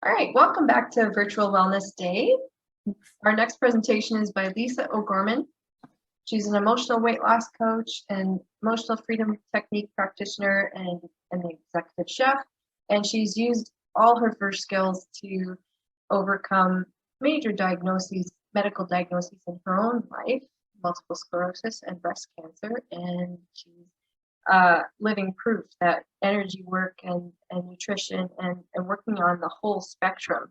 All right, welcome back to Virtual Wellness Day. Our next presentation is by Lisa O'Gorman. She's an emotional weight loss coach and emotional freedom technique practitioner and an executive chef. And she's used all her first skills to overcome major diagnoses, medical diagnoses in her own life, multiple sclerosis and breast cancer. And she's living proof that energy work and nutrition and working on the whole spectrum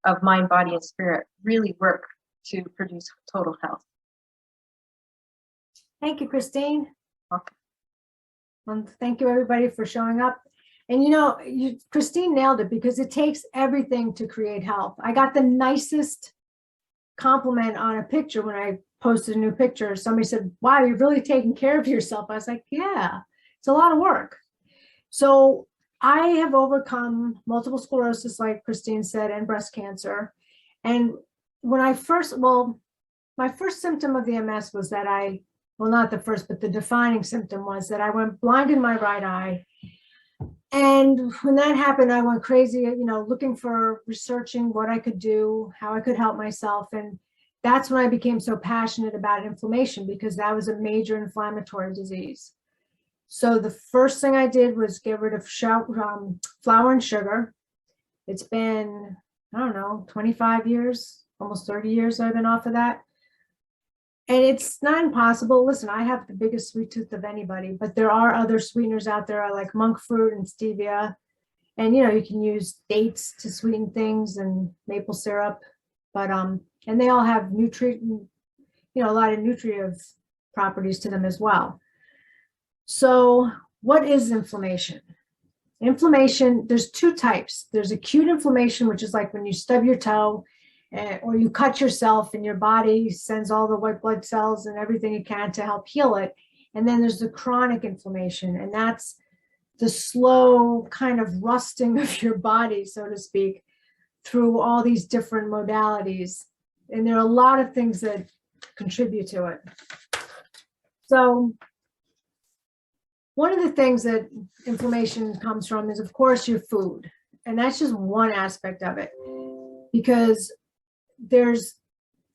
of mind, body, and spirit really work to produce total health. Thank you, Christine. Welcome. And thank you, everybody, for showing up. And Christine nailed it because it takes everything to create health. I got the nicest compliment on a picture when I posted a new picture. Somebody said, wow, you're really taking care of yourself. I was like, yeah, it's a lot of work. So I have overcome multiple sclerosis, like Christine said, and breast cancer. And when my first symptom of the MS was that not the first, but the defining symptom was that I went blind in my right eye. And when that happened, I went crazy, looking for researching what I could do, how I could help myself. And that's when I became so passionate about inflammation, because that was a major inflammatory disease. So the first thing I did was get rid of flour and sugar. It's been, 25 years, almost 30 years I've been off of that. And it's not impossible. Listen, I have the biggest sweet tooth of anybody, but there are other sweeteners out there like monk fruit and stevia. And, you can use dates to sweeten things and maple syrup, but, and they all have a lot of nutritive properties to them as well. So what is inflammation? Inflammation, there's two types. There's acute inflammation, which is like when you stub your toe or you cut yourself and your body sends all the white blood cells and everything it can to help heal it. And then there's the chronic inflammation, and that's the slow kind of rusting of your body, so to speak, through all these different modalities. And there are a lot of things that contribute to it. So one of the things that inflammation comes from is, of course, your food. And that's just one aspect of it, because there's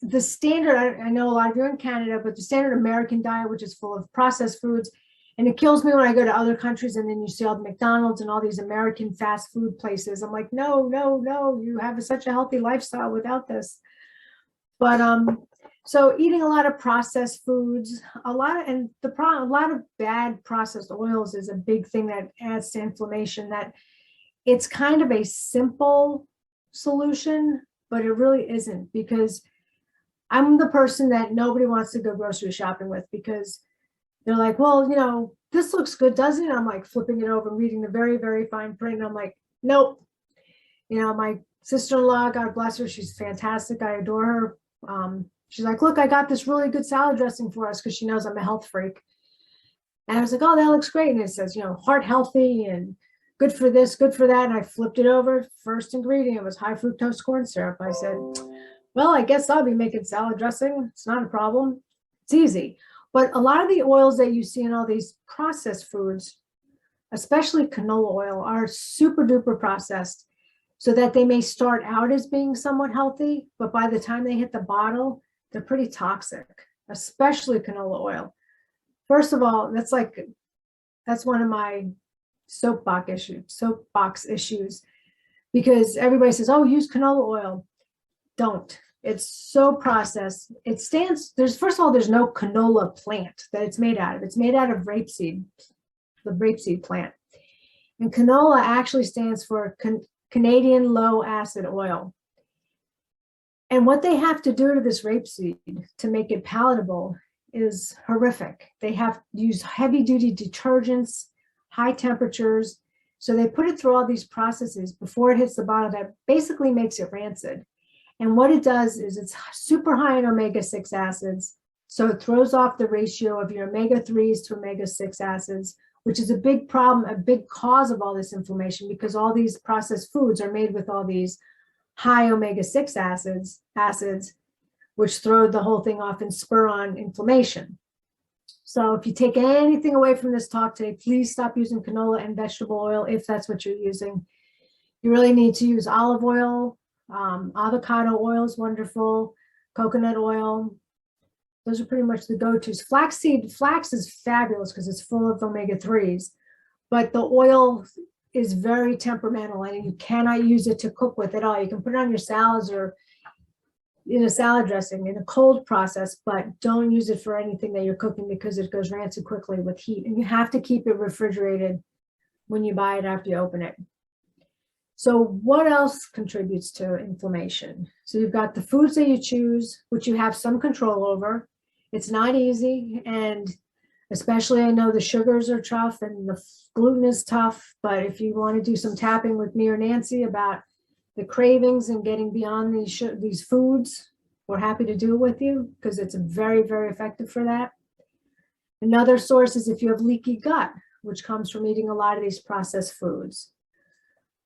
the standard, I know a lot of you are in Canada, but the standard American diet, which is full of processed foods. And it kills me when I go to other countries and then you see all the McDonald's and all these American fast food places. I'm like, no, you have such a healthy lifestyle without this. But so eating a lot of processed foods, a lot of bad processed oils is a big thing that adds to inflammation. That it's kind of a simple solution, but it really isn't, because I'm the person that nobody wants to go grocery shopping with, because they're like, well, this looks good, doesn't it? I'm like flipping it over, reading the very, very fine print. And I'm like, nope. My sister-in-law, God bless her, she's fantastic. I adore her. She's like, look, I got this really good salad dressing for us, because she knows I'm a health freak. And I was like, oh, that looks great. And it says, heart healthy and good for this, good for that. And I flipped it over. First ingredient was high fructose corn syrup. I said, well, I guess I'll be making salad dressing. It's not a problem. It's easy. But a lot of the oils that you see in all these processed foods, especially canola oil, are super duper processed, so that they may start out as being somewhat healthy, but by the time they hit the bottle, they're pretty toxic, especially canola oil. First of all, that's one of my soapbox issues, because everybody says, oh, use canola oil. Don't. It's so processed. First of all, there's no canola plant that it's made out of. It's made out of rapeseed, the rapeseed plant. And canola actually stands for Canadian low acid oil. And what they have to do to this rapeseed to make it palatable is horrific. They have to use heavy duty detergents, high temperatures. So they put it through all these processes before it hits the bottle that basically makes it rancid. And what it does is it's super high in omega-6 acids. So it throws off the ratio of your omega-3s to omega-6 acids, which is a big problem, a big cause of all this inflammation, because all these processed foods are made with all these high omega-6 acids, which throw the whole thing off and spur on inflammation. So if you take anything away from this talk today, please stop using canola and vegetable oil if that's what you're using. You really need to use olive oil. Avocado oil is wonderful. Coconut oil. Those are pretty much the go-tos. Flaxseed, flax is fabulous because it's full of omega-3s, but the oil is very temperamental and you cannot use it to cook with at all. You can put it on your salads or in a salad dressing in a cold process, but don't use it for anything that you're cooking because it goes rancid quickly with heat. And you have to keep it refrigerated when you buy it after you open it. So what else contributes to inflammation? So you've got the foods that you choose, which you have some control over. It's not easy, and especially I know the sugars are tough and the gluten is tough, but if you want to do some tapping with me or Nancy about the cravings and getting beyond these foods, we're happy to do it with you because it's very, very effective for that. Another source is if you have leaky gut, which comes from eating a lot of these processed foods.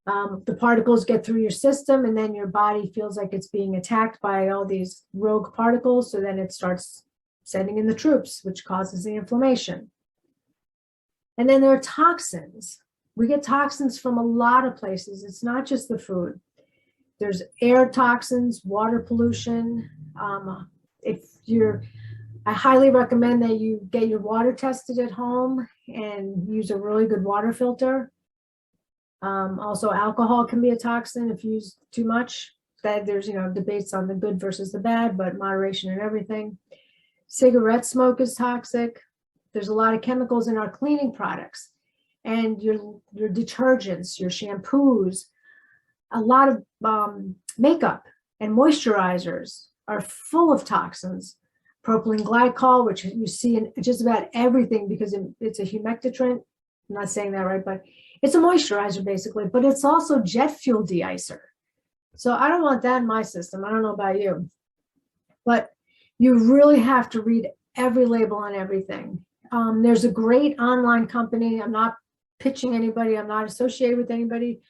The particles get through your system and then your body feels like it's being attacked by all these rogue particles. So then it starts sending in the troops, which causes the inflammation. And then there are toxins. We get toxins from a lot of places. It's not just the food. There's air toxins, water pollution. I highly recommend that you get your water tested at home and use a really good water filter. Also, alcohol can be a toxin if used too much. That there's debates on the good versus the bad, but moderation in everything. Cigarette smoke is toxic. There's a lot of chemicals in our cleaning products and your detergents, your shampoos. A lot of makeup and moisturizers are full of toxins. Propylene glycol, which you see in just about everything because it's a humectant. I'm not saying that right, but it's a moisturizer basically, but it's also jet fuel de-icer. So I don't want that in my system. I don't know about you, but you really have to read every label on everything. There's a great online company. I'm not pitching anybody. I'm not associated with anybody,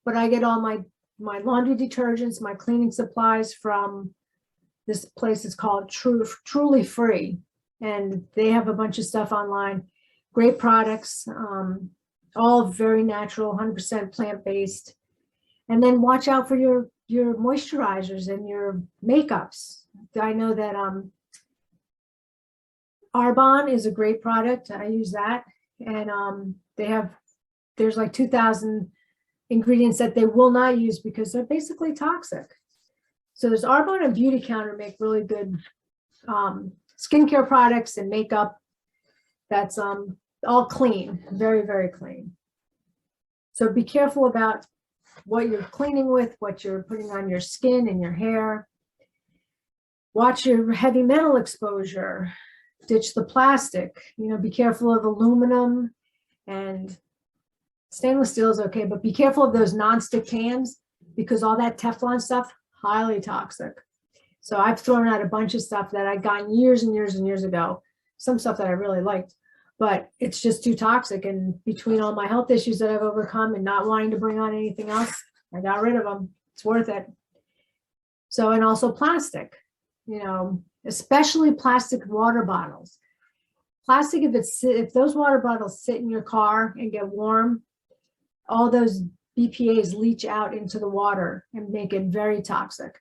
but I get all my laundry detergents, my cleaning supplies from this place. It's called Truly Free, and they have a bunch of stuff online. Great products, all very natural, 100% plant-based. And then watch out for your moisturizers and your makeups. I know that Arbonne is a great product. I use that, and there's like 2,000 ingredients that they will not use because they're basically toxic. So there's Arbonne and Beauty Counter make really good skincare products and makeup that's all clean, very, very clean. So be careful about what you're cleaning with, what you're putting on your skin and your hair. Watch your heavy metal exposure. Ditch the plastic. Be careful of aluminum, and stainless steel is okay, but be careful of those non-stick pans because all that Teflon stuff, highly toxic. So I've thrown out a bunch of stuff that I'd gotten years and years and years ago. Some stuff that I really liked, but it's just too toxic. And between all my health issues that I've overcome and not wanting to bring on anything else, I got rid of them. It's worth it. So, and also plastic, especially plastic water bottles. Plastic, if those water bottles sit in your car and get warm, all those BPAs leach out into the water and make it very toxic.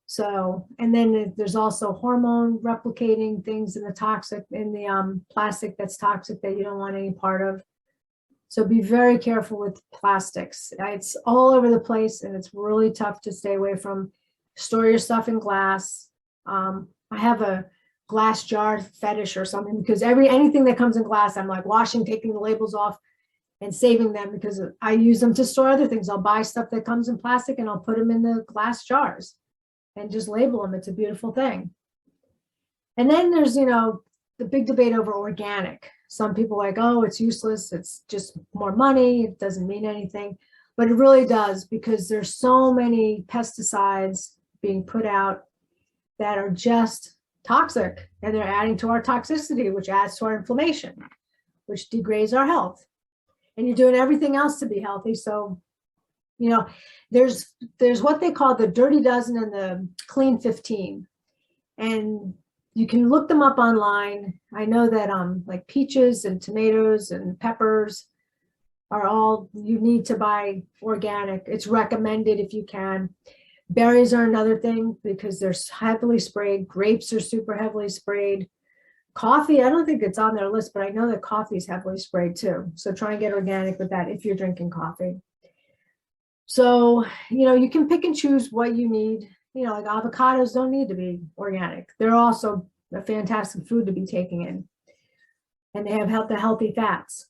So, and then there's also hormone replicating things in the plastic that's toxic that you don't want any part of. So be very careful with plastics. It's all over the place and it's really tough to stay away from. Store your stuff in glass. I have a glass jar fetish or something because anything that comes in glass, I'm like washing, taking the labels off and saving them because I use them to store other things. I'll buy stuff that comes in plastic and I'll put them in the glass jars and just label them. It's a beautiful thing. And then there's, the big debate over organic. Some people are like, oh, it's useless. It's just more money. It doesn't mean anything, but it really does because there's so many pesticides being put out that are just toxic and they're adding to our toxicity, which adds to our inflammation, which degrades our health. And you're doing everything else to be healthy. So, there's what they call the dirty dozen and the clean 15. And you can look them up online. I know that like peaches and tomatoes and peppers are all, you need to buy organic. It's recommended if you can. Berries are another thing because they're heavily sprayed. Grapes are super heavily sprayed. Coffee, I don't think it's on their list, but I know that coffee is heavily sprayed too. So try and get organic with that if you're drinking coffee. So, you can pick and choose what you need. Like avocados don't need to be organic. They're also a fantastic food to be taking in. And they have the healthy fats.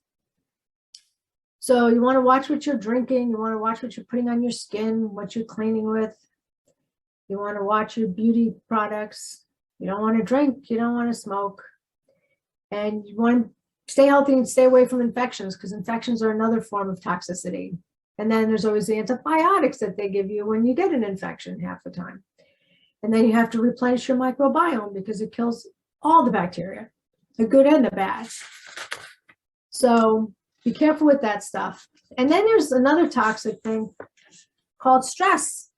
So you want to watch what you're drinking. You want to watch what you're putting on your skin, what you're cleaning with. You want to watch your beauty products. You don't want to drink. You don't want to smoke. And you want to stay healthy and stay away from infections, because infections are another form of toxicity. And then there's always the antibiotics that they give you when you get an infection half the time. And then you have to replenish your microbiome because it kills all the bacteria, the good and the bad. So be careful with that stuff. And then there's another toxic thing called stress.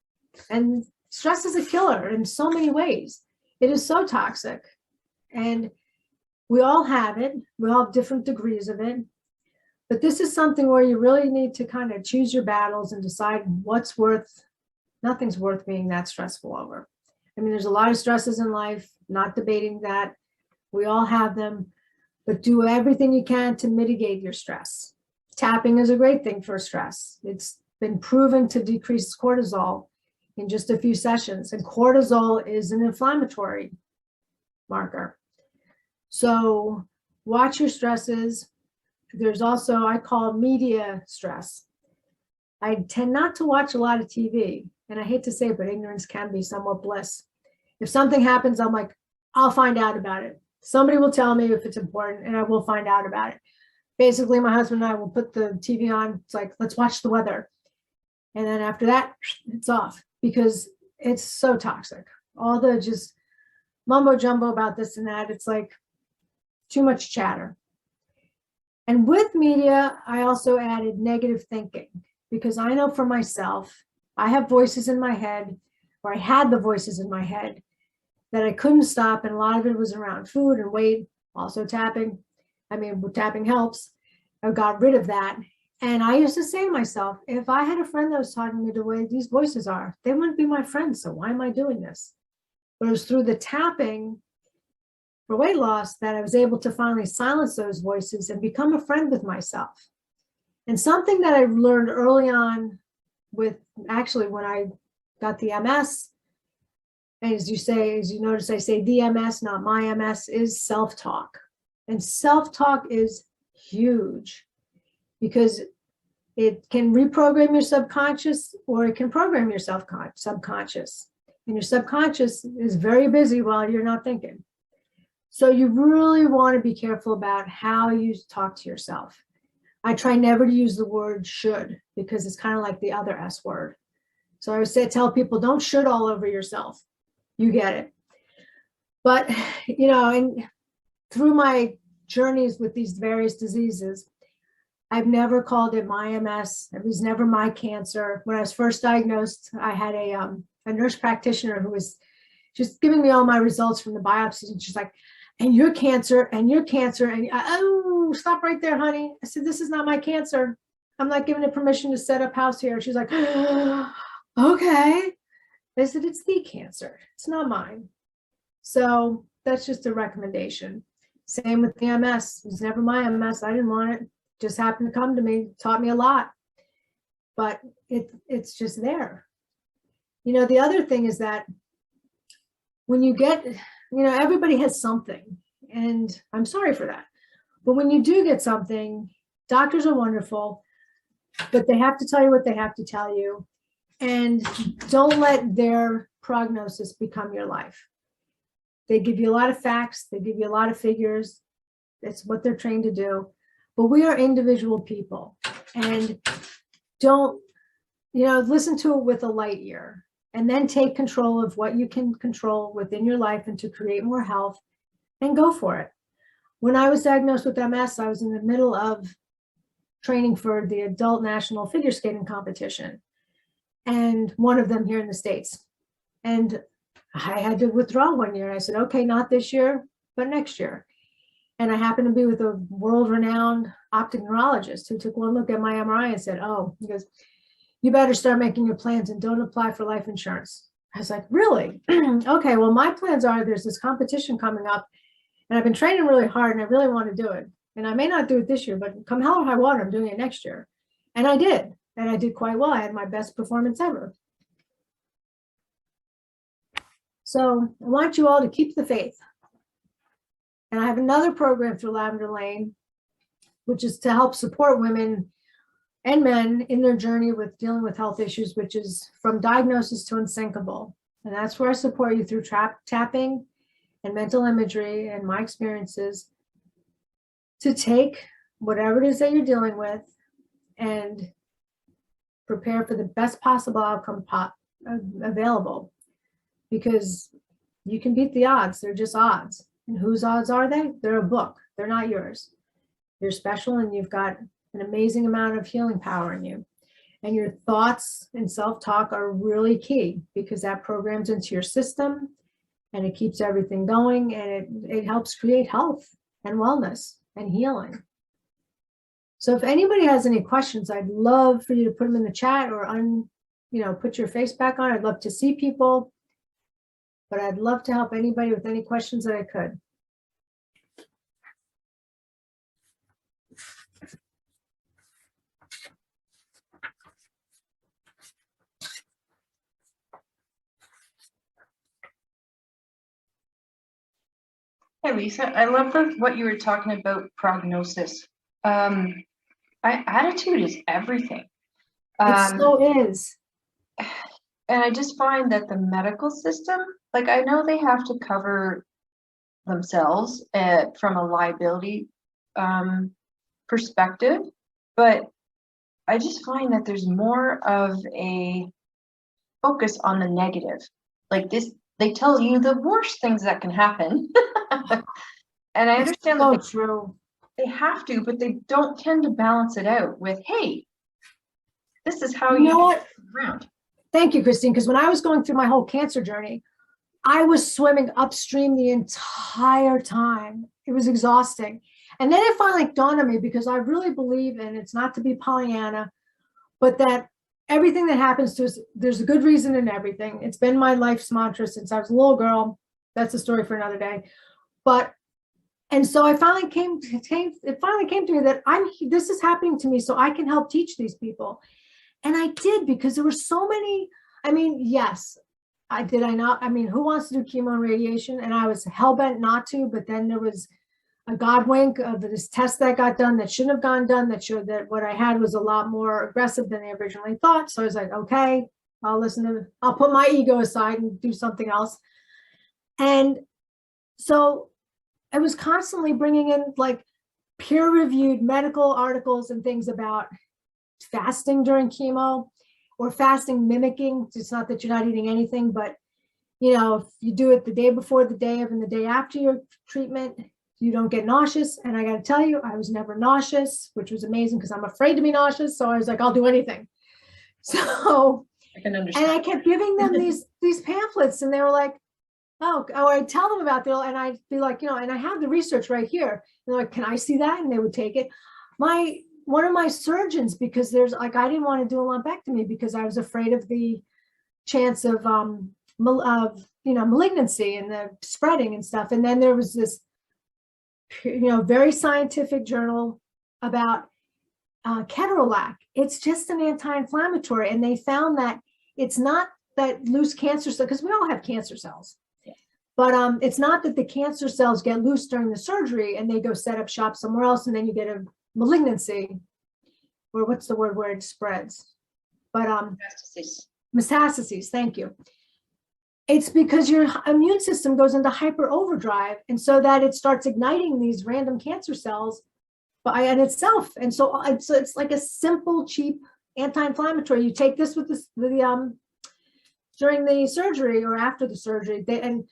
And stress is a killer in so many ways. It is so toxic. And we all have it. We all have different degrees of it. But this is something where you really need to kind of choose your battles and decide nothing's worth being that stressful over. I mean, there's a lot of stresses in life, not debating that. We all have them, but do everything you can to mitigate your stress. Tapping is a great thing for stress. It's been proven to decrease cortisol in just a few sessions, and cortisol is an inflammatory marker. So watch your stresses. There's also, I call media stress. I tend not to watch a lot of TV, and I hate to say it, but ignorance can be somewhat bliss. If something happens, I'm like, I'll find out about it. Somebody will tell me if it's important, and I will find out about it. Basically, my husband and I will put the TV on. It's like, let's watch the weather. And then after that, it's off because it's so toxic. All the just mumbo jumbo about this and that. It's like too much chatter. And with media, I also added negative thinking, because I know for myself, I have voices in my head, or I had the voices in my head that I couldn't stop. And a lot of it was around food and weight, also tapping. I mean, tapping helps. I got rid of that. And I used to say to myself, if I had a friend that was talking me the way these voices are, they wouldn't be my friends. So why am I doing this? But it was through the tapping for weight loss that I was able to finally silence those voices and become a friend with myself. And something that I learned early on with, actually, when I got the MS, and as you notice, I say the MS, not my MS, is self-talk. And self-talk is huge because it can reprogram your subconscious, or it can program your subconscious. And your subconscious is very busy while you're not thinking. So you really want to be careful about how you talk to yourself. I try never to use the word should, because it's kind of like the other S word. So I would tell people, don't should all over yourself. You get it. But, and through my journeys with these various diseases, I've never called it my MS. It was never my cancer. When I was first diagnosed, I had a nurse practitioner who was just giving me all my results from the biopsies. And she's like, and your cancer, and your cancer. And oh, stop right there, honey. I said, this is not my cancer. I'm not giving it permission to set up house here. She's like, okay. I said, it's the cancer. It's not mine. So that's just a recommendation. Same with the MS. It was never my MS. I didn't want it. Just happened to come to me, taught me a lot. But it's just there. The other thing is that when you get, everybody has something, and I'm sorry for that. But when you do get something, doctors are wonderful, but they have to tell you what they have to tell you. And don't let their prognosis become your life. They give you a lot of facts. They give you a lot of figures. That's what they're trained to do. But we are individual people, and don't, listen to it with a light ear, and then take control of what you can control within your life and to create more health, and go for it. When I was diagnosed with MS, I was in the middle of training for the adult national figure skating competition, and one of them here in the States. And I had to withdraw one year. I said, okay, not this year, but next year. And I happened to be with a world-renowned optic neurologist who took one look at my MRI and said, oh, he goes, you better start making your plans and don't apply for life insurance. I was like, really? Okay, well, my plans are there's this competition coming up and I've been training really hard and I really want to do it. And I may not do it this year, but come hell or high water, I'm doing it next year. And I did. And I did quite well. I had my best performance ever. So I want you all to keep the faith. And I have another program through Lavender Lane, which is to help support women and men in their journey with dealing with health issues, which is from diagnosis to unsinkable. And that's where I support you through tapping and mental imagery and my experiences to take whatever it is that you're dealing with and prepare for the best possible outcome available. Because you can beat the odds, they're just odds. And whose odds are they? They're a book, they're not yours. You're special and you've got an amazing amount of healing power in you. And your thoughts and self-talk are really key because that programs into your system and it keeps everything going and it helps create health and wellness and healing. So if anybody has any questions, I'd love for you to put them in the chat or put your face back on. I'd love to see people, but I'd love to help anybody with any questions that I could. Hey, Lisa, I love what you were talking about prognosis. Attitude is everything. It so is. And I just find that the medical system, like I know they have to cover themselves from a liability perspective, but I just find that there's more of a focus on the negative. Like this, they tell you the worst things that can happen. And I understand that they have to, but they don't tend to balance it out with, hey, this is how you know what? Around. Thank you, Christine, because when I was going through my whole cancer journey, I was swimming upstream the entire time. It was exhausting. And then it finally dawned on me, because I really believe, and it's not to be Pollyanna, but that everything that happens to us, there's a good reason in everything. It's been my life's mantra since I was a little girl. That's a story for another day. And so it finally came to me that this is happening to me so I can help teach these people. And I did, because there were so many, yes, who wants to do chemo and radiation? And I was hell-bent not to, but then there was a God wink of this test that got done that shouldn't have gone done, that showed that what I had was a lot more aggressive than they originally thought. So I was like, okay, I'll put my ego aside and do something else. And so I was constantly bringing in like peer-reviewed medical articles and things about fasting during chemo, or fasting mimicking. It's not that you're not eating anything, but if you do it the day before, the day of, and the day after your treatment, you don't get nauseous. And I got to tell you, I was never nauseous, which was amazing because I'm afraid to be nauseous. So I was like, I'll do anything. So I can understand. And I kept giving them these pamphlets, and they were like, oh, or I'd tell them about it, and I'd be like, and I have the research right here. And they're like, can I see that? And they would take it. One of my surgeons, because I didn't want to do a lumpectomy because I was afraid of the chance of malignancy and the spreading and stuff. And then there was this, very scientific journal about Ketterlac. It's just an anti-inflammatory, and they found that it's not that loose cancer cells, because we all have cancer cells. But it's not that the cancer cells get loose during the surgery and they go set up shop somewhere else, and then you get a malignancy, or what's the word where it spreads? But metastases, thank you. It's because your immune system goes into hyper overdrive, and so that it starts igniting these random cancer cells by itself. And so it's like a simple, cheap anti-inflammatory. You take this with during the surgery or after the surgery. And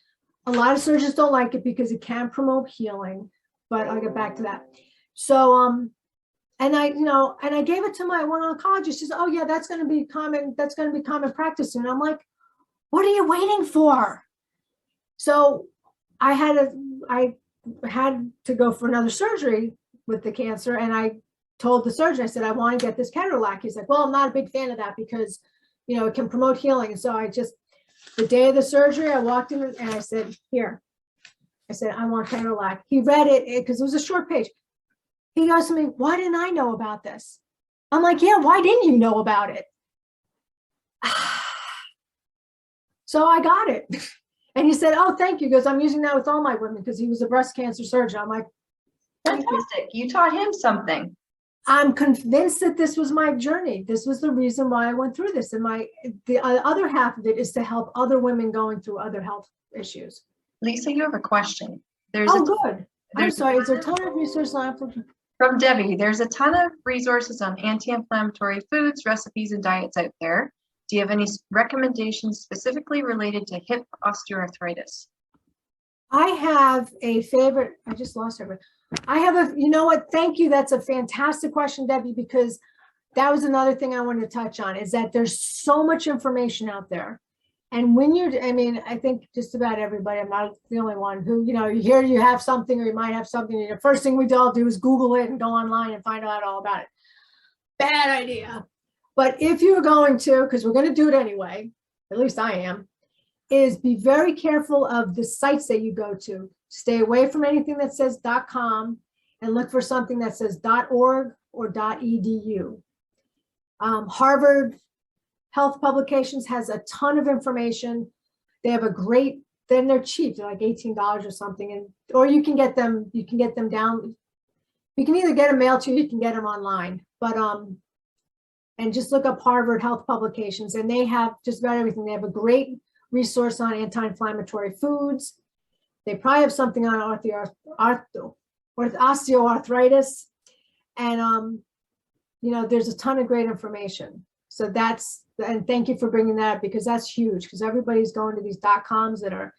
a lot of surgeons don't like it because it can promote healing, but I'll get back to that. So, and I gave it to my one oncologist. She said, oh yeah, that's going to be common. That's going to be common practice. And I'm like, what are you waiting for? So I had to go for another surgery with the cancer, and I told the surgeon, I said, I want to get this Ketterlac. He's like, well, I'm not a big fan of that because, it can promote healing. And so the day of the surgery, I walked in and I said, here. I said, I want Ketterlac. He read it because it was a short page. He goes to me, why didn't I know about this? I'm like, yeah, why didn't you know about it? So I got it. And he said, oh, thank you. Because I'm using that with all my women because he was a breast cancer surgeon. I'm like, fantastic. You taught him something. I'm convinced that this was my journey. This was the reason why I went through this. And the other half of it is to help other women going through other health issues. Lisa, you have a question. Good. I'm sorry. Is there a ton of research on from Debbie? There's a ton of resources on anti-inflammatory foods, recipes, and diets out there. Do you have any recommendations specifically related to hip osteoarthritis? I have a favorite. I just lost her. I have you know what? Thank you. That's a fantastic question, Debbie, because that was another thing I wanted to touch on is that there's so much information out there. And when I think just about everybody, I'm not the only one who, you hear you have something or you might have something. And the first thing we all do is Google it and go online and find out all about it. Bad idea. But if you're going to, because we're going to do it anyway, at least I am, is be very careful of the sites that you go to. Stay away from anything that says .com and look for something that says .org or .edu. Harvard Health Publications has a ton of information. They have then they're cheap. They're like $18 or something. Or you can get them down. You can either get them mailed to you, you can get them online. But and just look up Harvard Health Publications, and they have just about everything. They have a great resource on anti-inflammatory foods. They probably have something on osteoarthritis, and there's a ton of great information. So and thank you for bringing that up because that's huge because everybody's going to these .coms that are,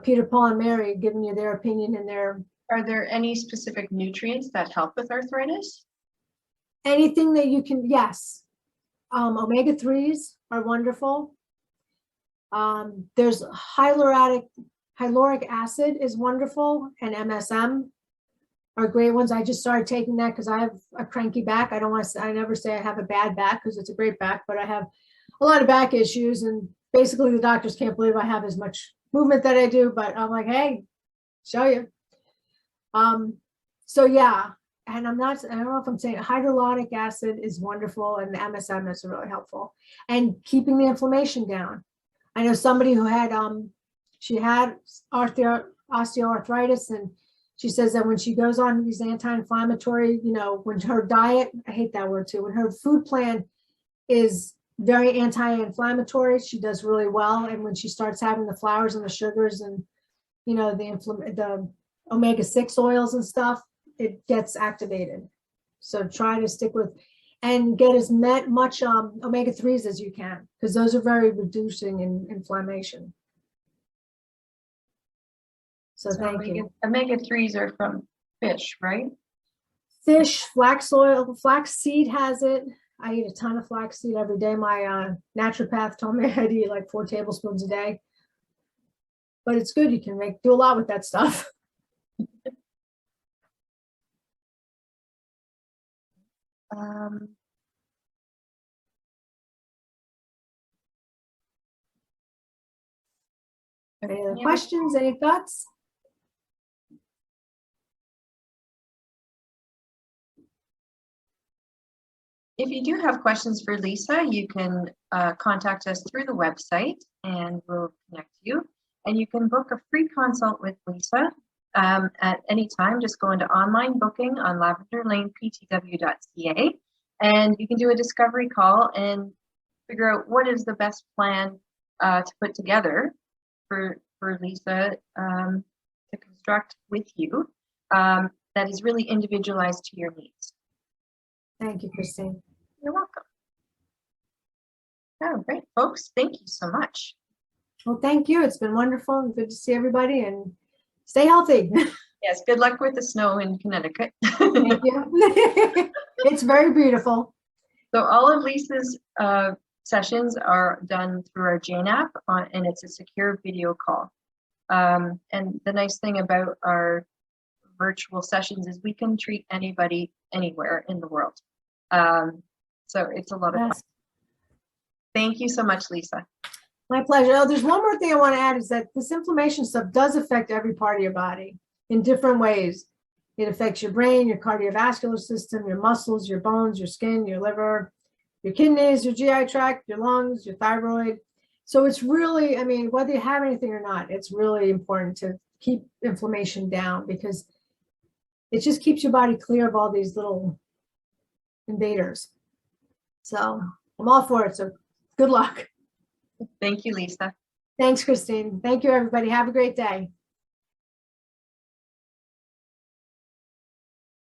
Peter, Paul, and Mary giving you their opinion and their. Are there any specific nutrients that help with arthritis? Anything that you can, yes. Omega-3s are wonderful. There's hyaluronic acid is wonderful, and MSM are great ones. I just started taking that because I have a cranky back. I never say I have a bad back because it's a great back, but I have a lot of back issues, and basically the doctors can't believe I have as much movement that I do, but I'm like, hey, show you. So yeah. And I don't know if I'm saying hyaluronic acid is wonderful and the MSM is really helpful. And keeping the inflammation down. I know somebody who had, she had osteoarthritis, and she says that when she goes on these anti-inflammatory, when her diet, I hate that word too, when her food plan is very anti-inflammatory, she does really well. And when she starts having the flours and the sugars and, the omega-6 oils and stuff, it gets activated. So try to stick with and get as much omega-3s as you can because those are very reducing in inflammation. So thank you. Omega-3s are from fish, right? Fish, flaxseed has it. I eat a ton of flaxseed every day. My naturopath told me I had to eat like 4 tablespoons a day. But it's good. You can do a lot with that stuff. Any other questions? Any thoughts? If you do have questions for Lisa, you can contact us through the website and we'll connect you. And you can book a free consult with Lisa at any time. Just go into online booking on lavenderlaneptw.ca, and you can do a discovery call and figure out what is the best plan to put together for Lisa to construct with you that is really individualized to your needs. Thank you, Christine. You're welcome. All right, folks, thank you so much. Well, thank you. It's been wonderful and good to see everybody, and stay healthy. Yes, good luck with the snow in Connecticut. Thank you. It's very beautiful. So all of Lisa's sessions are done through our Jane app, and it's a secure video call. And the nice thing about our virtual sessions is we can treat anybody anywhere in the world. So it's a lot of fun. Yes, Thank you so much, Lisa. my pleasure. Oh, there's one more thing I want to add is that this inflammation stuff does affect every part of your body in different ways. It affects your brain, your cardiovascular system, your muscles, your bones, your skin, your liver, your kidneys, your GI tract, your lungs, your thyroid. So it's really, I mean, whether you have anything or not, it's really important to keep inflammation down because it just keeps your body clear of all these little invaders. So I'm all for it. So good luck. Thank you, Lisa. Thanks, Christine. Thank you, everybody. Have a great day.